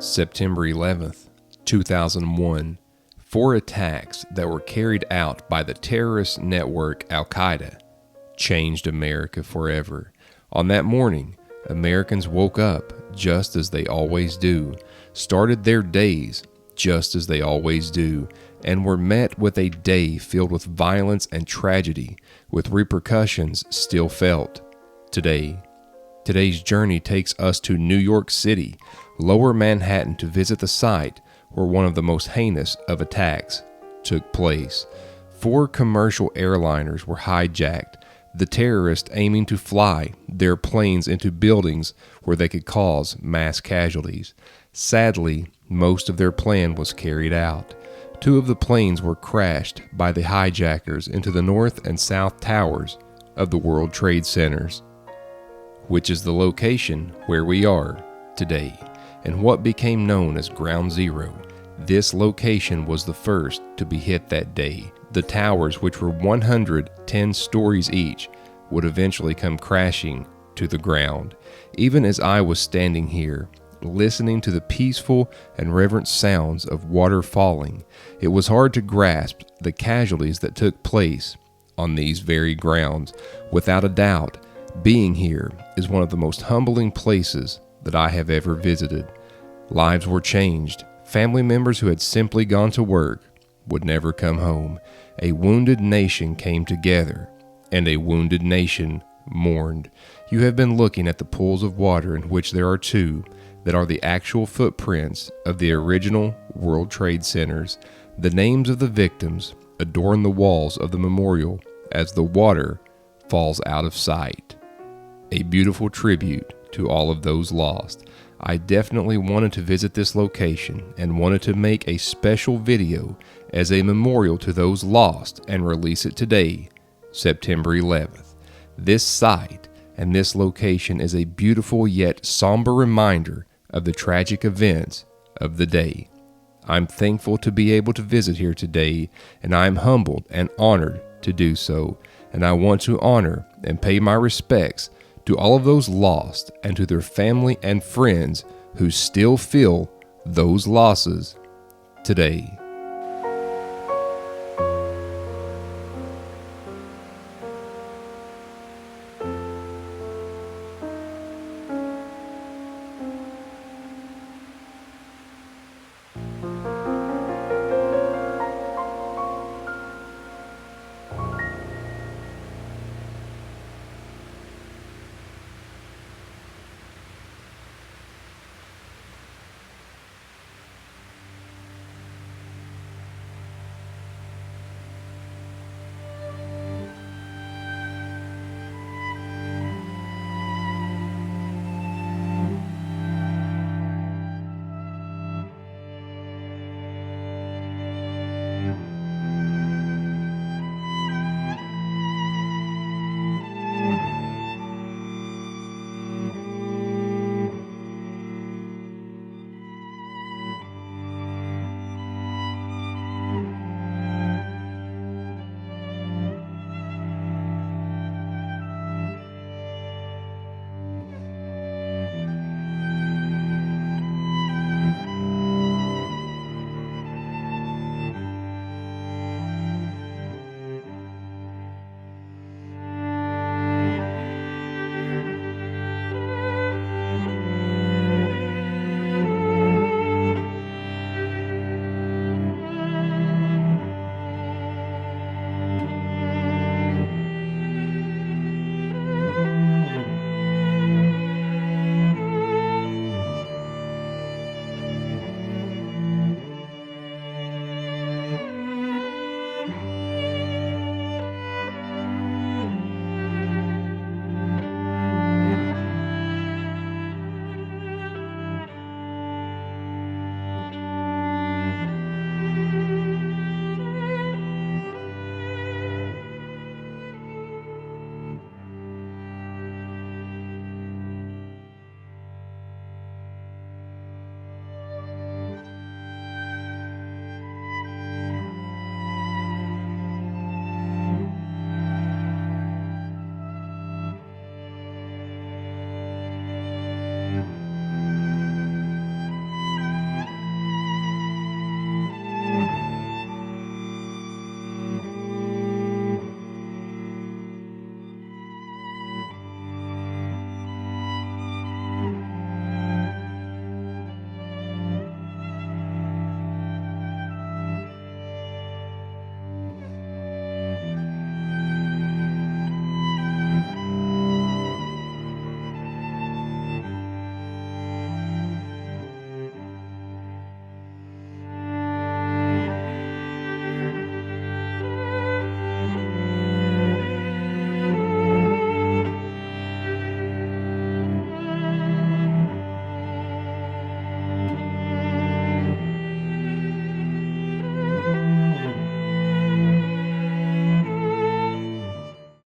September 11th, 2001, four attacks that were carried out by the terrorist network Al-Qaeda changed America forever. On that morning, Americans woke up just as they always do, started their days just as they always do, and were met with a day filled with violence and tragedy, with repercussions still felt today. Today's journey takes us to New York City, Lower Manhattan, to visit the site where one of the most heinous of attacks took place. Four commercial airliners were hijacked, the terrorists aiming to fly their planes into buildings where they could cause mass casualties. Sadly, most of their plan was carried out. Two of the planes were crashed by the hijackers into the north and south towers of the World Trade Centers, which is the location where we are today, and what became known as Ground Zero. This location was the first to be hit that day. The towers, which were 110 stories each, would eventually come crashing to the ground. Even as I was standing here, listening to the peaceful and reverent sounds of water falling, it was hard to grasp the casualties that took place on these very grounds. Without a doubt, being here is one of the most humbling places that I have ever visited. Lives were changed. Family members who had simply gone to work would never come home. A wounded nation came together, and a wounded nation mourned. You have been looking at the pools of water, in which there are two that are the actual footprints of the original World Trade Centers. The names of the victims adorn the walls of the memorial as the water falls out of sight. A beautiful tribute to all of those lost. I definitely wanted to visit this location and wanted to make a special video as a memorial to those lost and release it today, September 11th. This site and this location is a beautiful yet somber reminder of the tragic events of the day. I'm thankful to be able to visit here today, and I am humbled and honored to do so, and I want to honor and pay my respects to all of those lost and to their family and friends who still feel those losses today.